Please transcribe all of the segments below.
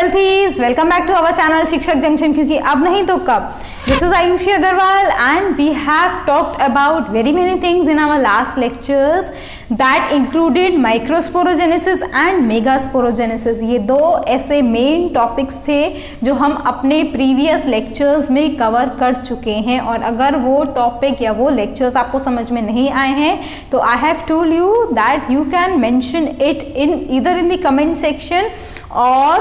ट्वेल्थीज, welcome back to our channel शिक्षक junction, क्योंकि अब नहीं तो कब। This is Ayushi Agarwal and we have talked about very many things in our last lectures that included microsporogenesis and megasporogenesis। ये दो ऐसे मेन टॉपिक्स थे जो हम अपने प्रीवियस लेक्चर्स में कवर कर चुके हैं, और अगर वो टॉपिक या वो लेक्चर्स आपको समझ में नहीं आए हैं तो I have told you that you can mention it in either in the comment section or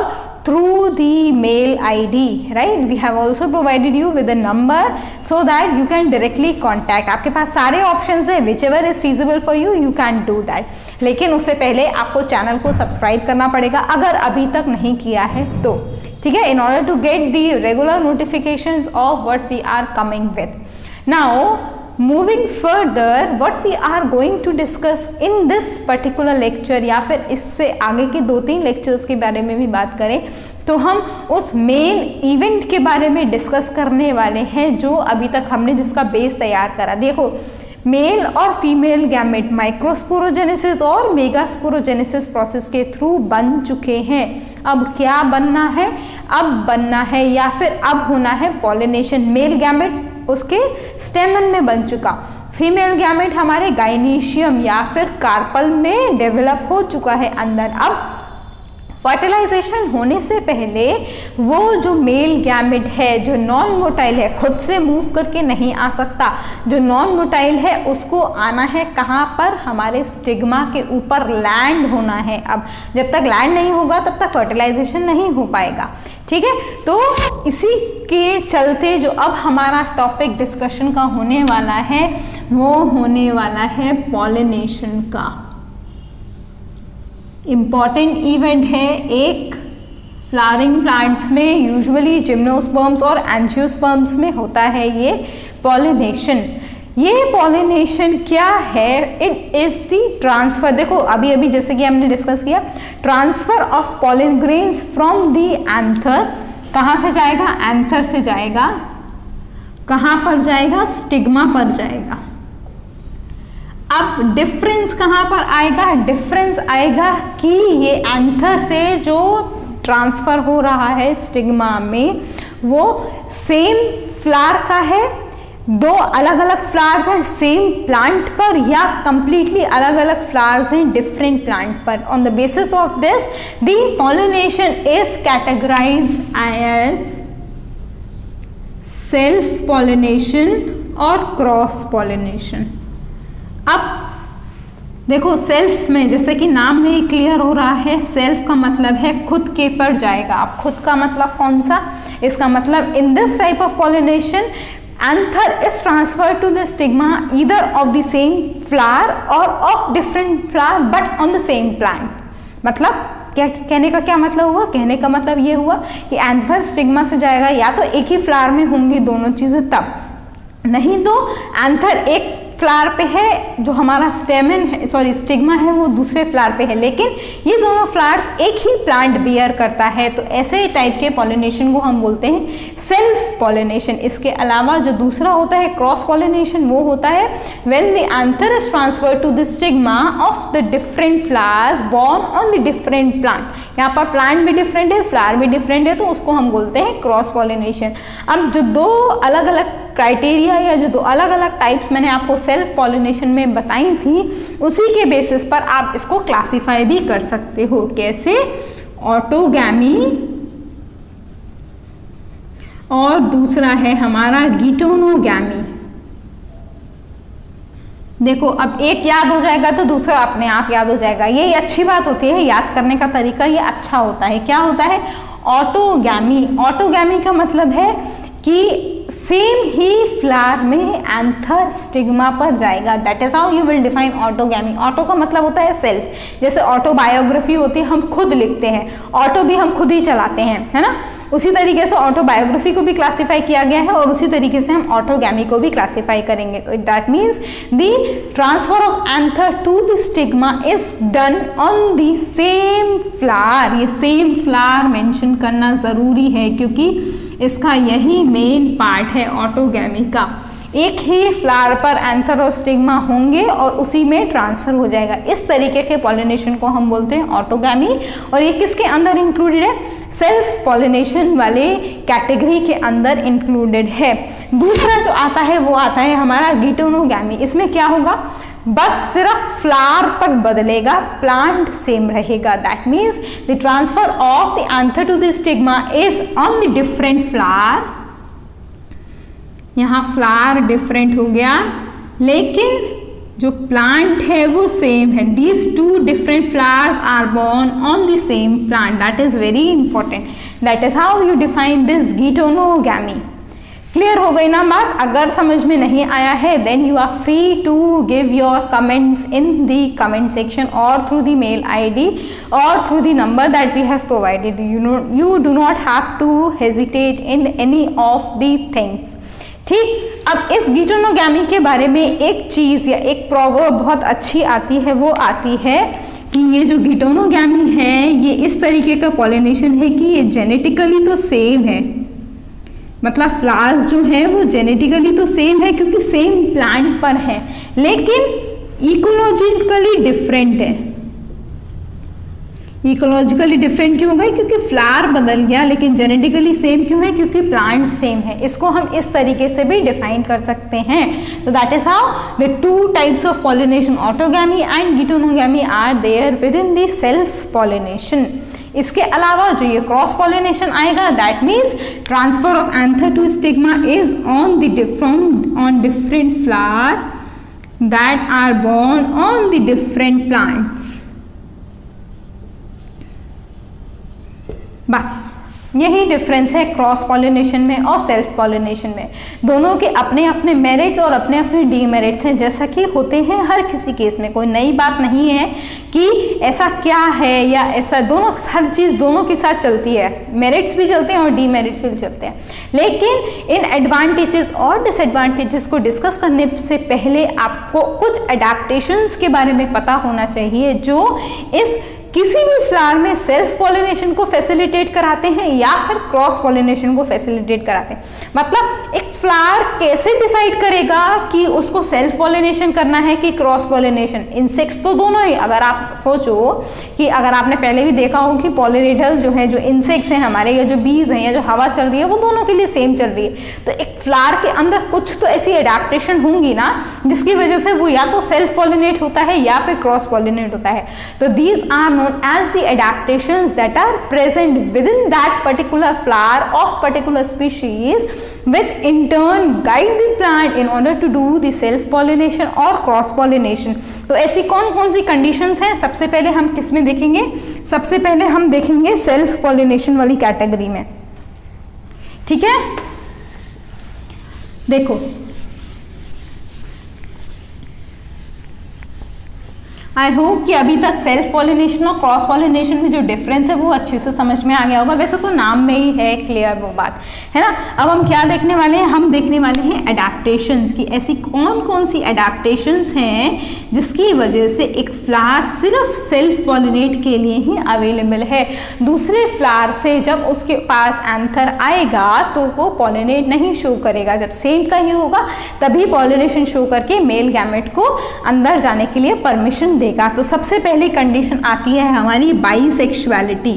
through the mail ID, right? We have also provided you with a number so that you can directly contact। आपके पास सारे options हैं, whichever is feasible for you, you can do that। लेकिन उससे पहले आपको channel को subscribe करना पड़ेगा अगर अभी तक नहीं किया है तो, ठीक है, in order to get the regular notifications of what we are coming with। Now moving further, what we are going to discuss in this particular lecture, या फिर इससे आगे के 2-3 लेक्चर्स के बारे में भी बात करें तो हम उस मेन इवेंट के बारे में डिस्कस करने वाले हैं जो अभी तक हमने जिसका बेस तैयार करा। देखो, मेल और फीमेल गैमेट माइक्रोस्पोरोजेनेसिस और मेगास्पोरोजेनेसिस प्रोसेस के थ्रू बन चुके हैं। अब क्या बनना है? अब बनना है या फिर अब होना है पॉलिनेशन। मेल गैमेट उसके स्टेमन में बन चुका, फीमेल गैमेट हमारे गाइनीशियम या फिर कार्पल में डेवलप हो चुका है अंदर। अब फर्टिलाइजेशन होने से पहले वो जो मेल गैमेट है जो नॉन मोटाइल है, खुद से मूव करके नहीं आ सकता, जो नॉन मोटाइल है उसको आना है कहाँ पर? हमारे स्टिग्मा के ऊपर लैंड होना है। अब जब तक लैंड नहीं होगा तब तक फर्टिलाइजेशन नहीं हो पाएगा, ठीक है। तो इसी के चलते जो अब हमारा टॉपिक डिस्कशन का होने वाला है वो होने वाला है पॉलिनेशन का। इम्पॉर्टेंट इवेंट है एक, फ्लावरिंग प्लांट्स में यूजुअली जिम्नोस्पर्म्स और एंजियोस्पर्म्स में होता है ये पॉलिनेशन। ये पॉलिनेशन क्या है? It is the transfer. देखो अभी अभी जैसे कि हमने डिस्कस किया, transfer of pollen grains from the anther. कहाँ से जाएगा? एंथर से जाएगा। कहाँ पर जाएगा? स्टिग्मा पर जाएगा। अब डिफरेंस कहाँ पर आएगा? डिफरेंस आएगा कि ये एंथर से जो ट्रांसफर हो रहा है स्टिग्मा में वो सेम फ्लावर का है, दो अलग अलग फ्लावर्स हैं सेम प्लांट पर, या कंप्लीटली अलग अलग फ्लावर्स हैं डिफरेंट प्लांट पर। On the basis of this the pollination is categorised as self pollination और क्रॉस पॉलिनेशन। अब देखो, सेल्फ में जैसे कि नाम में ही क्लियर हो रहा है, सेल्फ का मतलब है खुद के पर जाएगा। अब खुद का मतलब कौन सा? इसका मतलब in this type of pollination anther is transferred to the stigma either of the same flower or of different flower but on the same plant। मतलब क्या कहने का क्या मतलब हुआ? कहने का मतलब ये हुआ कि एंथर स्टिग्मा से जाएगा, या तो एक ही फ्लावर में होंगी दोनों चीजें तब, नहीं तो एंथर एक फ्लावर पे है, जो हमारा स्टेमन है, सॉरी स्टिग्मा है, वो दूसरे फ्लावर पे है, लेकिन ये दोनों फ्लावर्स एक ही प्लांट बियर करता है। तो ऐसे टाइप के पॉलिनेशन को हम बोलते हैं सेल्फ पॉलिनेशन। इसके अलावा जो दूसरा होता है क्रॉस पॉलिनेशन, वो होता है when the anther is transferred to the stigma of the different flowers borne on the different plant. यहाँ पर प्लांट भी डिफरेंट है, फ्लावर भी डिफरेंट है, तो उसको हम बोलते हैं क्रॉस पॉलिनेशन। अब जो दो अलग अलग क्राइटेरिया या जो दो अलग अलग टाइप्स मैंने आपको सेल्फ पॉलिनेशन में बताई थी, उसी के बेसिस पर आप इसको क्लासिफाई भी कर सकते हो। कैसे? ऑटोगैमी और दूसरा है हमारा गिटोनोगैमी। देखो, अब एक याद हो जाएगा तो दूसरा अपने आप याद हो जाएगा। यही अच्छी बात होती है, याद करने का तरीका ये अच्छा होता है। क्या होता है? ऑटोगैमी। ऑटोगैमी का मतलब है कि सेम ही फ्लावर में एंथर स्टिग्मा पर जाएगा। That is how you will define autogamy. Auto का मतलब होता है सेल्फ। जैसे ऑटोबायोग्राफी होती है, हम खुद लिखते हैं, ऑटो भी हम खुद ही चलाते हैं, है ना। उसी तरीके से ऑटोबायोग्राफी को भी क्लासिफाई किया गया है और उसी तरीके से हम ऑटोगैमी को भी क्लासिफाई करेंगे। तो that means the transfer of anther to the stigma is done on the same flower. ये सेम फ्लावर मेंशन करना जरूरी है क्योंकि इसका यही मेन पार्ट है ऑटोगैमी का। एक ही फ्लावर पर एंथर और स्टिग्मा होंगे और उसी में ट्रांसफर हो जाएगा। इस तरीके के पॉलिनेशन को हम बोलते हैं ऑटोगैमी, और ये किसके अंदर इंक्लूडेड है? सेल्फ पॉलिनेशन वाले कैटेगरी के अंदर इंक्लूडेड है। दूसरा जो आता है वो आता है हमारा गिटोनोगैमी। इसमें क्या होगा? बस सिर्फ फ्लावर तक बदलेगा, प्लांट सेम रहेगा। That means the transfer of the anther to the stigma is on the different flower. यहाँ फ्लावर डिफरेंट हो गया लेकिन जो प्लांट है वो सेम है। These two different flowers are borne on the same plant. That is very important. That is how you define this geitonogamy. Clear हो गई ना बात? अगर समझ में नहीं आया है then you are free to give your comments in the comment section और थ्रू द मेल ID और through the number that we have provided. You do not have to hesitate in any of the things। ठीक, अब इस गिटोनोगैमी के बारे में एक चीज या एक प्रोवर्ब बहुत अच्छी आती है, वो आती है कि ये जो गिटोनोगैमी है ये इस तरीके का पॉलिनेशन है कि ये जेनेटिकली तो सेम है, मतलब फ्लावर्स जो है वो जेनेटिकली तो सेम है क्योंकि सेम प्लांट पर है, लेकिन इकोलॉजिकली डिफरेंट है। इकोलॉजिकली डिफरेंट क्यों हो गए? क्योंकि फ्लावर बदल गया, लेकिन जेनेटिकली सेम क्यों है? क्योंकि प्लांट सेम है। इसको हम इस तरीके से भी डिफाइन कर सकते हैं। तो that is how the two types of pollination, autogamy and geitonogamy, are there within the self pollination. इसके अलावा जो ये क्रॉस पॉलिनेशन आएगा, that means transfer of anther to stigma is on different flower that are borne on the different plants. बस यही difference है cross pollination में और सेल्फ पॉलिनेशन में। दोनों के अपने अपने मेरिट्स और अपने अपने डीमेरिट्स हैं, जैसा कि होते हैं हर किसी केस में। कोई नई बात नहीं है कि ऐसा क्या है या ऐसा, दोनों हर चीज़ दोनों के साथ चलती है, मेरिट्स भी चलते हैं और डीमेरिट्स भी चलते हैं। लेकिन इन एडवांटेजेस और डिसएडवांटेजेस को डिस्कस करने से पहले आपको कुछ अडेप्टेशंस के बारे में पता होना चाहिए जो इस किसी भी फ्लावर में सेल्फ पॉलिनेशन को फैसिलिटेट कराते हैं या फिर क्रॉस पॉलिनेशन को फैसिलिटेट कराते हैं। मतलब एक फ्लावर कैसे डिसाइड करेगा कि उसको सेल्फ पॉलिनेशन करना है कि क्रॉस पॉलिनेशन? इंसेक्ट्स तो दोनों ही, अगर आप सोचो कि अगर आपने पहले भी देखा हो कि पॉलिनेटर्स जो है, जो इंसेक्ट्स हैं हमारे, या जो बीज हैं या जो हवा चल रही है, वो दोनों के लिए सेम चल रही है। तो एक फ्लावर के अंदर कुछ तो ऐसी एडेप्टेशन होंगी ना जिसकी वजह से वो या तो सेल्फ पॉलिनेट होता है या फिर क्रॉस पॉलिनेट होता है। तो these are known as the adaptations that are present within that particular flower of particular species, which in turn guide the plant in order to do the self pollination or cross pollination। तो ऐसी कौन कौन सी conditions हैं? सबसे पहले हम किस में देखेंगे? सबसे पहले हम देखेंगे सेल्फ पॉलिनेशन वाली कैटेगरी में। ठीक है, देखो आई होप कि अभी तक सेल्फ पॉलिनेशन और क्रॉस पॉलिनेशन में जो डिफरेंस है वो अच्छे से समझ में आ गया होगा। वैसे तो नाम में ही है क्लियर वो बात, है ना। अब हम क्या देखने वाले हैं? हम देखने वाले हैं एडेप्टेशंस की। ऐसी कौन कौन सी एडेप्टेशंस हैं जिसकी वजह से एक फ्लावर सिर्फ सेल्फ पॉलिनेट के लिए ही अवेलेबल है, दूसरे फ्लावर से जब उसके पास एंथर आएगा तो वो पॉलिनेट नहीं शो करेगा। जब सेम का ही होगा तभी पॉलिनेशन शो करके मेल गैमेट को अंदर जाने के लिए परमिशन देगा। तो सबसे पहली कंडीशन आती है हमारी बाइसेक्सुअलिटी।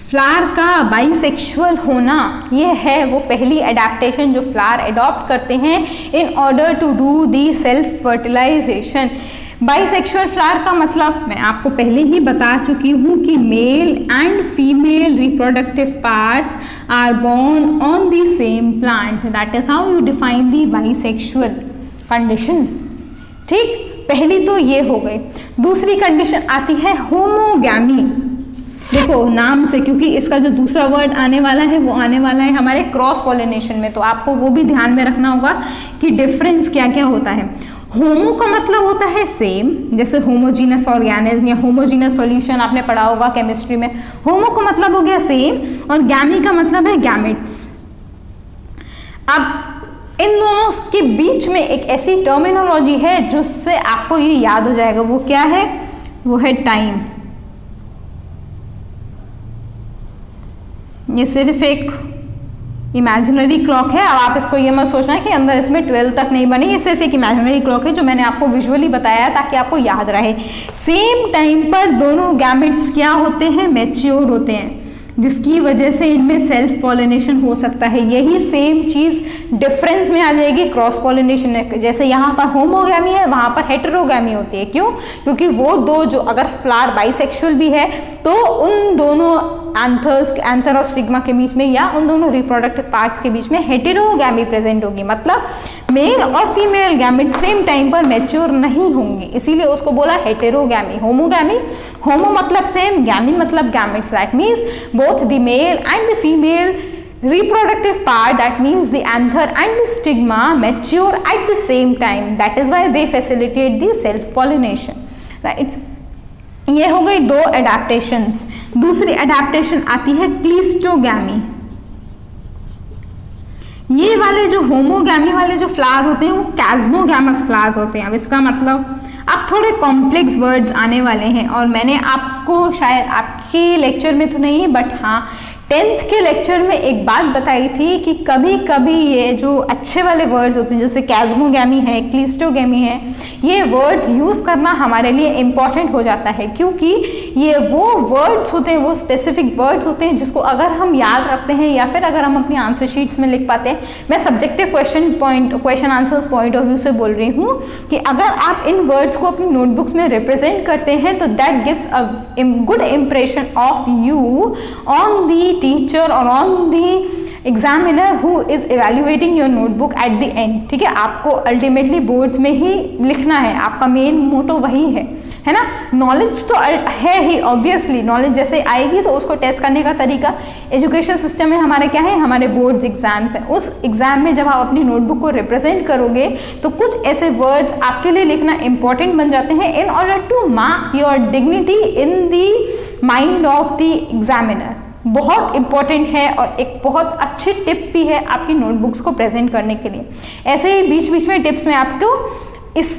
फ्लावर का बाइसेक्सुअल होना, ये है वो पहली एडेप्टेशन जो फ्लावर अडॉप्ट करते हैं in order to do the self fertilisation. Bisexual flower का मतलब मैं आपको पहले ही बता चुकी हूँ कि male and female reproductive parts are borne on the same plant. That is how you define the bisexual condition. ठीक, पहली तो ये हो गई। दूसरी कंडीशन आती है होमोगैमी। देखो नाम से, क्योंकि इसका जो दूसरा वर्ड आने वाला है वो आने वाला है हमारे क्रॉस पॉलिनेशन में, तो आपको वो भी ध्यान में रखना होगा कि डिफरेंस क्या क्या होता है। होमो का मतलब होता है सेम, जैसे होमोजीनस ऑर्गेनिज्म या होमोजीनस सॉल्यूशन आपने पढ़ा होगा केमिस्ट्री में। होमो का मतलब हो गया सेम, और गैमी का मतलब है गैमेट्स। अब इन दोनों के बीच में एक ऐसी टर्मिनोलॉजी है जिससे आपको ये याद हो जाएगा। वो क्या है? वो है टाइम। ये सिर्फ एक इमेजिनरी क्लॉक है। अब आप इसको ये मत सोचना कि अंदर इसमें 12 तक नहीं बनी, ये सिर्फ एक इमेजिनरी क्लॉक है जो मैंने आपको विजुअली बताया ताकि आपको याद रहे। सेम टाइम पर दोनों गैमेट्स क्या होते हैं, मैच्योर होते हैं, जिसकी वजह से इनमें सेल्फ पॉलिनेशन हो सकता है। यही सेम चीज डिफरेंस में आ जाएगी क्रॉस पॉलिनेशन। जैसे यहाँ पर होमोगैमी है, वहां पर हेटेरोगैमी होती है। क्यों? क्योंकि वो दो जो अगर फ्लावर बाइसेक्सुअल भी है तो उन दोनों एंथर और स्टिग्मा के बीच में या उन दोनों रिप्रोडक्टिव पार्ट्स के बीच में हेटेरोगैमी प्रेजेंट होगी, मतलब मेल और फीमेल गैमेट सेम टाइम पर मैच्योर नहीं होंगे, इसीलिए उसको बोला हेटेरोगैमी। होमोगैमी, होमो मतलब सेम, गैमी मतलब gametes, that means both the male and the female reproductive part, that means the anther and the stigma, mature at the same time. That is why they facilitate the self pollination, right? ये हो गई दो adaptations. दूसरी adaptation आती है cleistogamy. ये वाले जो होमोगैमी वाले जो फ्लावर्स होते हैं वो कैस्मोगैमस फ्लावर्स होते हैं। अब इसका मतलब अब थोड़े कॉम्प्लेक्स वर्ड्स आने वाले हैं और मैंने आपको शायद आपके लेक्चर में तो नहीं बट हाँ 10th के लेक्चर में एक बात बताई थी कि कभी कभी ये जो अच्छे वाले वर्ड्स होते हैं जैसे कैस्मोगैमी है, क्लिस्टोगैमी है, ये वर्ड्स यूज़ करना हमारे लिए इम्पॉर्टेंट हो जाता है क्योंकि ये वो वर्ड्स होते हैं, वो स्पेसिफिक वर्ड्स होते हैं जिसको अगर हम याद रखते हैं या फिर अगर हम अपनी आंसर शीट्स में लिख पाते हैं। मैं subjective question answers point of view से बोल रही हूँ कि अगर आप इन वर्ड्स को अपनी नोटबुक्स में रिप्रेजेंट करते हैं तो that gives a good impression of you on the teacher और on the examiner who is evaluating your notebook at the end. ठीक है, आपको अल्टीमेटली बोर्ड्स में ही लिखना है, आपका मेन मोटो वही है ना। नॉलेज तो है ही, ऑब्वियसली नॉलेज जैसे आएगी तो उसको टेस्ट करने का तरीका एजुकेशन सिस्टम में हमारे क्या है, हमारे बोर्ड्स एग्जाम्स हैं। उस एग्जाम में जब आप अपनी नोटबुक को रिप्रेजेंट करोगे तो कुछ ऐसे वर्ड्स आपके लिए लिखना इंपॉर्टेंट बन जाते हैं in order to mark your dignity in the mind of the examiner. बहुत इंपॉर्टेंट है और एक बहुत अच्छी टिप भी है आपकी नोटबुक्स को प्रेजेंट करने के लिए। ऐसे ही बीच बीच में टिप्स मैं आपको इस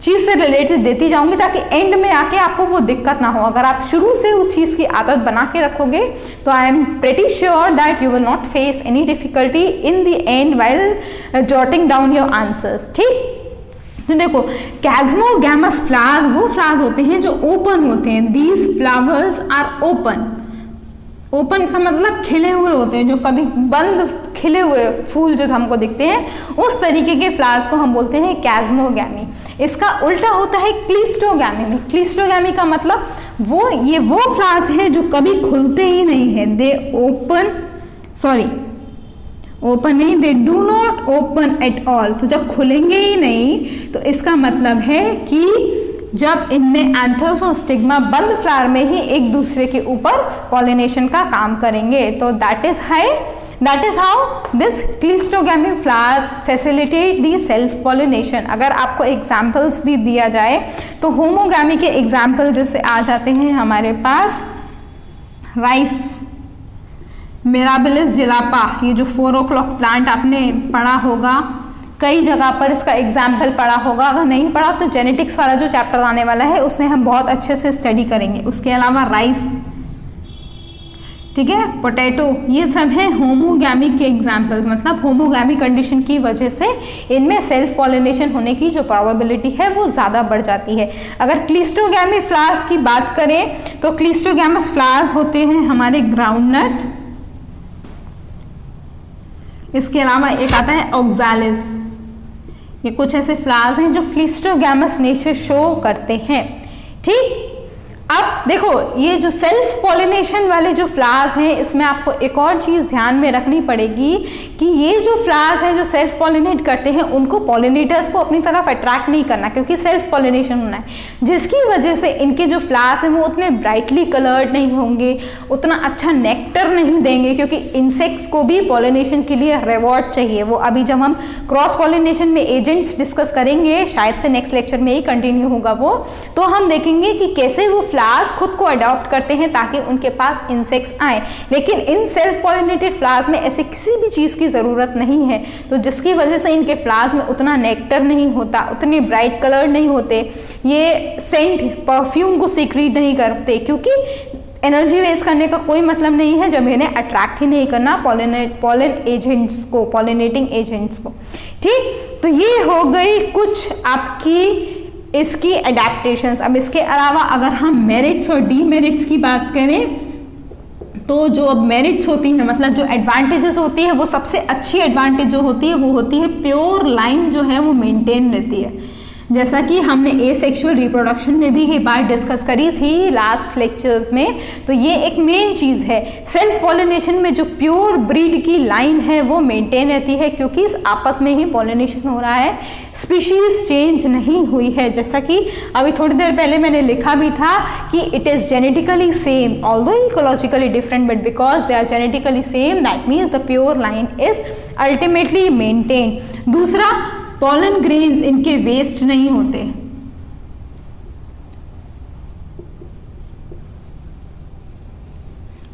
चीज़ से रिलेटेड देती जाऊंगी ताकि एंड में आके आपको वो दिक्कत ना हो। अगर आप शुरू से उस चीज़ की आदत बना के रखोगे तो I am pretty sure that you will not face any difficulty in the end while jotting down your answers. ठीक, तो देखो कैस्मोगैमस फ्लावर्स वो फ्लावर्स होते हैं जो ओपन होते हैं। These flowers are open. Open का मतलब खिले हुए होते हैं, जो कभी बंद खिले हुए फूल जो हमको दिखते हैं उस तरीके के फ्लावर्स को हम बोलते हैं कैस्मोगैमी। इसका उल्टा होता है क्लिस्टोगैमी में। क्लिस्टोगैमी का मतलब वो फ्लावर्स हैं जो कभी खुलते ही नहीं है। दे ओपन नहीं, they do not open at all. तो जब खुलेंगे ही नहीं तो इसका मतलब है कि जब इनमें एंथर्स और स्टिग्मा बंद फ्लावर में ही एक दूसरे के ऊपर पॉलिनेशन का काम करेंगे। तो that is how this cleistogamy flowers facilitate the self pollination. अगर आपको एग्जाम्पल्स भी दिया जाए तो होमोगैमी के एग्जाम्पल जैसे आ जाते हैं हमारे पास राइस, मिराबिलिस जिलापा, ये जो 4 o'clock प्लांट आपने पढ़ा होगा, कई जगह पर इसका एग्जाम्पल पढ़ा होगा। अगर नहीं पढ़ा तो जेनेटिक्स वाला जो चैप्टर आने वाला है उसमें हम बहुत अच्छे से स्टडी करेंगे। उसके अलावा राइस, ठीक है, पोटैटो, ये सब है होमोगैमी के एग्जाम्पल्स। मतलब होमोगैमी कंडीशन की वजह से इनमें सेल्फ पॉलिनेशन होने की जो प्रोबेबिलिटी है वो ज़्यादा बढ़ जाती है। अगर क्लिस्टोगैमी फ्लावर्स की बात करें तो क्लिस्टोगैमस फ्लावर्स होते हैं हमारे ग्राउंडनट। इसके अलावा एक आता है ऑक्सालिस। ये कुछ ऐसे फ्लावर्स हैं जो क्लिस्टोगैमस नेचर शो करते हैं। ठीक, अब देखो ये जो सेल्फ पॉलिनेशन वाले जो फ्लावर्स हैं इसमें आपको एक और चीज़ ध्यान में रखनी पड़ेगी कि ये जो फ्लावर्स हैं जो सेल्फ पॉलिनेट करते हैं उनको पॉलिनेटर्स को अपनी तरफ अट्रैक्ट नहीं करना, क्योंकि सेल्फ पॉलिनेशन होना है, जिसकी वजह से इनके जो फ्लावर्स हैं वो उतने ब्राइटली कलर्ड नहीं होंगे, उतना अच्छा नेक्टर नहीं देंगे, क्योंकि इंसेक्ट्स को भी पॉलिनेशन के लिए रिवॉर्ड चाहिए। वो अभी जब हम क्रॉस पॉलिनेशन में एजेंट्स डिस्कस करेंगे, शायद से नेक्स्ट लेक्चर में ही कंटिन्यू होगा वो, तो हम देखेंगे कि कैसे वो फ्लावर्स खुद को अडॉप्ट करते हैं ताकि उनके पास इंसेक्ट्स आए। लेकिन इन सेल्फ पॉलिनेटेड फ्लावर्स में ऐसे किसी भी चीज़ की ज़रूरत नहीं है, तो जिसकी वजह से इनके फ्लावर्स में उतना नेक्टर नहीं होता, उतने ब्राइट कलर नहीं होते, ये सेंट परफ्यूम को सीक्रेट नहीं करते, क्योंकि एनर्जी वेस्ट करने का कोई मतलब नहीं है जब इन्हें अट्रैक्ट ही नहीं करना पॉलन एजेंट्स को, पॉलिनेटिंग एजेंट्स को। ठीक, तो ये हो गई कुछ आपकी इसकी एडेप्टेशंस। अब इसके अलावा अगर हम मेरिट्स और डीमेरिट्स की बात करें तो जो अब मेरिट्स होती हैं, मतलब जो एडवांटेजेस होती है, वो सबसे अच्छी एडवांटेज जो होती है वो होती है प्योर लाइन जो है वो मेंटेन रहती है। जैसा कि हमने एसेक्सुअल रिप्रोडक्शन में भी ये बात डिस्कस करी थी लास्ट लेक्चर्स में, तो ये एक मेन चीज़ है। सेल्फ पॉलिनेशन में जो प्योर ब्रीड की लाइन है वो मेंटेन रहती है क्योंकि आपस में ही पॉलिनेशन हो रहा है, स्पीशीज चेंज नहीं हुई है। जैसा कि अभी थोड़ी देर पहले मैंने लिखा भी था कि it is genetically same although ecologically different, but because they are genetically same that means the pure line is ultimately maintain. दूसरा, पॉलन ग्रेन्स इनके वेस्ट नहीं होते।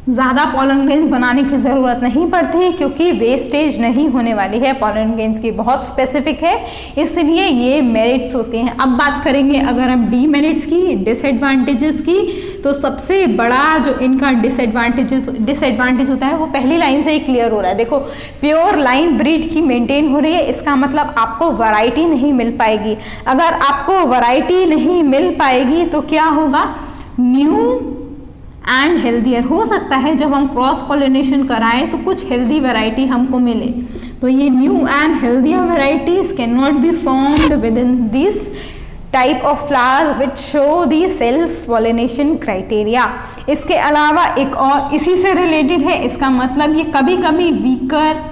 ज़्यादा पॉलन ग्रेन्स बनाने की ज़रूरत नहीं पड़ती क्योंकि वेस्टेज नहीं होने वाली है। पॉलन ग्रेन्स की बहुत स्पेसिफिक है, इसलिए ये मेरिट्स होते हैं। अब बात करेंगे अगर हम डीमेरिट्स की, डिसएडवांटेजेस की, तो सबसे बड़ा जो इनका डिसएडवांटेज होता है वो पहली लाइन से ही क्लियर हो रहा है। देखो, प्योर लाइन ब्रीड की मेंटेन हो रही है, इसका मतलब आपको वैरायटी नहीं मिल पाएगी। अगर आपको वैरायटी नहीं मिल पाएगी तो क्या होगा, न्यू एंड हेल्दियर। हो सकता है जब हम क्रॉस पॉलिनेशन कराएं तो कुछ हेल्दी वैरायटी हमको मिले, तो ये new and healthier varieties can not be formed with in this type of flowers which show the self pollination criteria. इसके अलावा एक और इसी से रिलेटेड है, इसका मतलब ये कभी कभी वीकर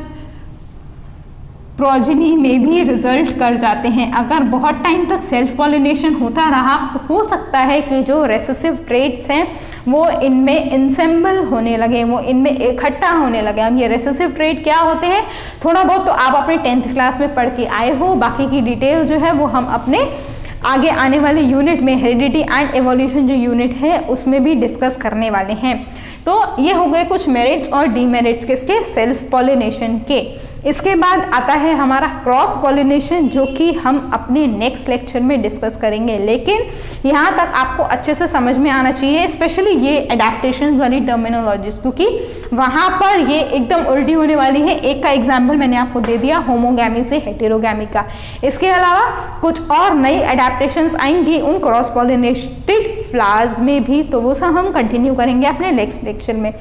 प्रोजेनी में भी रिजल्ट कर जाते हैं। अगर बहुत टाइम तक सेल्फ पॉलिनेशन होता रहा तो हो सकता है कि जो रेसेसिव ट्रेट्स हैं वो इनमें इंसेम्बल होने लगे, वो इनमें इकट्ठा होने लगे। अब ये रेसेसिव ट्रेट क्या होते हैं, थोड़ा बहुत तो आप अपने 10th क्लास में पढ़ के आए हो, बाकी की डिटेल जो है वो हम अपने आगे आने वाले यूनिट में हेरिडिटी एंड एवोल्यूशन जो यूनिट है उसमें भी डिस्कस करने वाले हैं। तो ये हो गए कुछ मेरिट्स और डीमेरिट्स किसके, सेल्फ पॉलिनेशन के। इसके बाद आता है हमारा क्रॉस पॉलिनेशन जो कि हम अपने नेक्स्ट लेक्चर में डिस्कस करेंगे, लेकिन यहाँ तक आपको अच्छे से समझ में आना चाहिए, स्पेशली ये एडेप्टेशन वाली टर्मिनोलॉजीज, क्योंकि वहाँ पर ये एकदम उल्टी होने वाली है। एक का एग्जाम्पल मैंने आपको दे दिया होमोगैमी से हेटेरोगैमी का। इसके अलावा कुछ और नई एडेप्टेशंस आएंगी उन क्रॉस पॉलिनेटेड फ्लावर्स में भी, तो वो सब हम कंटिन्यू करेंगे अपने नेक्स्ट लेक्चर में।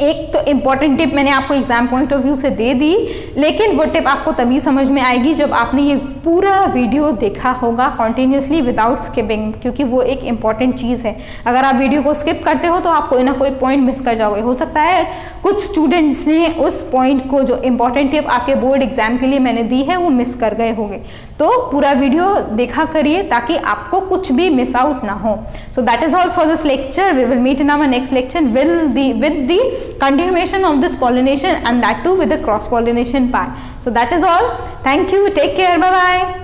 एक तो इम्पॉर्टेंट टिप मैंने आपको एग्जाम पॉइंट ऑफ व्यू से दे दी, लेकिन वो टिप आपको तभी समझ में आएगी जब आपने ये पूरा वीडियो देखा होगा कॉन्टिन्यूसली विदाउट स्किपिंग, क्योंकि वो एक इम्पॉर्टेंट चीज़ है। अगर आप वीडियो को स्किप करते हो तो आप कोई ना कोई पॉइंट मिस कर जाओगे। हो सकता है कुछ स्टूडेंट्स ने उस पॉइंट को, जो इम्पॉर्टेंट टिप आपके बोर्ड एग्जाम के लिए मैंने दी है, वो मिस कर गए होंगे। तो पूरा वीडियो देखा करिए ताकि आपको कुछ भी मिस आउट ना हो। So that is all for this lecture. We will meet in our next lecture with the continuation of this pollination, and that too with the cross pollination part. So that is all. Thank you. Take care. Bye bye.